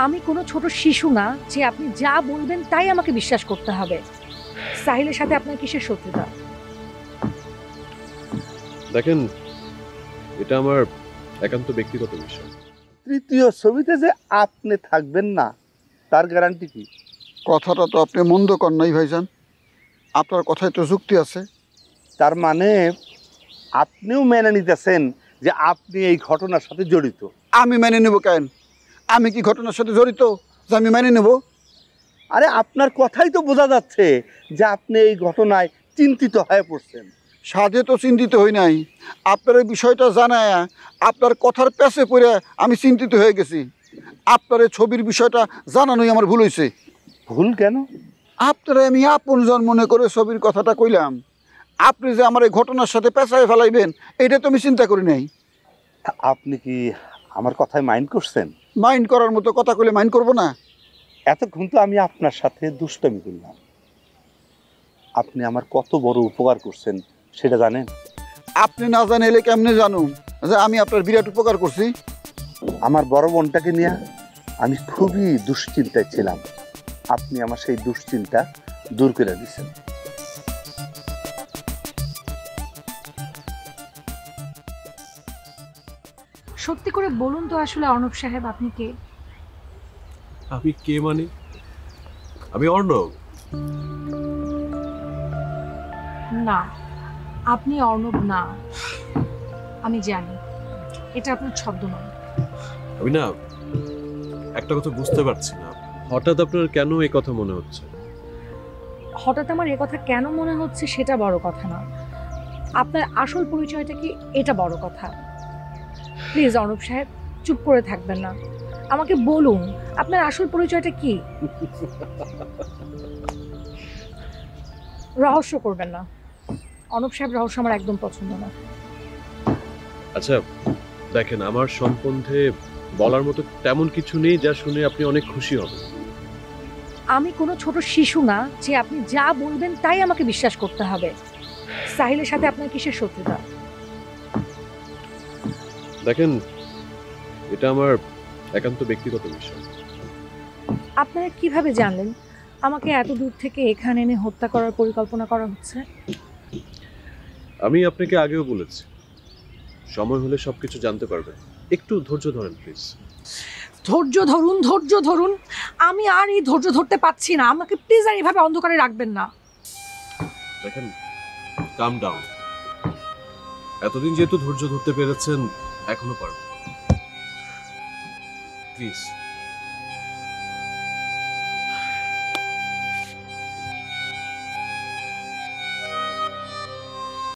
আমি কোনো ছোট শিশু না যে আপনি যা বলবেন তাই আমাকে বিশ্বাস করতে হবে। সাহিলের সাথে আপনার কিসের শত্রুতা? দেখেন, এটা আমার একান্ত ব্যক্তিগত বিষয়। তৃতীয় ছবিতে যে আপনি থাকবেন না তার গ্যারান্টি কি? কথাটা তো আপনি মন্দ কর নাই ভাইজান, আপনার কথায় তো যুক্তি আছে। তার মানে আপনিও মেনে নিতেছেন যে আপনি এই ঘটনার সাথে জড়িত? আমি মেনে নেব কেন? আমি কি ঘটনার সাথে জড়িত যে আমি মেনে নেব? আরে আপনার কথাই তো বোঝা যাচ্ছে যে আপনি এই ঘটনায় চিন্তিত হয়ে পড়ছেন। সাধে তো চিন্তিত হই নাই, আপনার এই বিষয়টা জানায় আপনার কথার পেছে পড়ে আমি চিন্তিত হয়ে গেছি। আপনার এই ছবির বিষয়টা জানানোই আমার ভুল হয়েছে। ভুল কেন? আপনারা আমি আপনজন মনে করে ছবির কথাটা কইলাম, আপনি যে আমার এই ঘটনার সাথে পেঁচায় ফেলাইবেন এটা তো আমি চিন্তা করি নাই। আপনি কি আমার কথায় মাইন্ড করছেন? মাইন্ড করার মতো কথা কইলে মাইন্ড করবো না? এতক্ষণ তো আমি আপনার সাথে দুষ্টামি করলাম। আপনি আমার কত বড় উপকার করছেন সেটা জানেন? আপনি না জানাইলে কেমনে জানুম যে আমি আপনার বিরাট উপকার করছি? আমার বড় বোনটাকে নিয়ে আমি খুবই দুশ্চিন্তায় ছিলাম। আপনি আমার সেই দুশ্চিন্তা দূর করে দিয়েছেন। সত্যি করে বলুন তো আসলে অর্ণব সাহেব আপনি কে? আমি কে মানে? আমি অর্ণব। না, আপনি অর্ণব না, আমি জানি এটা আপনার ছদ্মনাম। আমি না একটা কথা বুঝতে পারছি না, হঠাৎ আপনার কেন এই কথা মনে হচ্ছে? হঠাৎ আমার এ কথা কেন মনে হচ্ছে সেটা বড় কথা না, আপনার আসল পরিচয়টা কি এটা বড় কথা। প্লিজ অর্ণব সাহেব চুপ করে থাকবেন না, আমাকে বলুন আপনার আসল পরিচয়টা কি। রহস্য করবেন না অর্ণব সাহেব, রহস্য আমার একদম পছন্দ না। আচ্ছা দেখেন, আমার সম্বন্ধে বলার মতো তেমন কিছু নেই যা শুনে আপনি অনেক খুশি হবেন। আমি কোনো ছোট শিশু না যে আপনি যা বলবেন তাই আমাকে বিশ্বাস করতে হবে। সাহিলের সাথে আপনার কিসের শত্রুতা? দেখেন, এটা আমার একান্ত ব্যক্তিগত বিষয়। আপনারা কিভাবে জানলেন আমাকে এত দূর থেকে এখানে এনে হত্যা করার পরিকল্পনা করা হচ্ছে? আমি আপনাকে আগেও বলেছি, সময় হলে সবকিছু জানতে পারবেন। একটু ধৈর্য ধরেন প্লিজ। ধৈর্য ধরুন, ধৈর্য ধরুন, আমি আর এই ধৈর্য ধরতে পারছি না, আমাকে প্লিজ আর এইভাবে অন্ধকারে রাখবেন না। দেখেন, কাম ডাউন। এতদিন যেহেতু ধৈর্য ধরতে পেরেছেন, এখনো পারবেন। প্লিজ।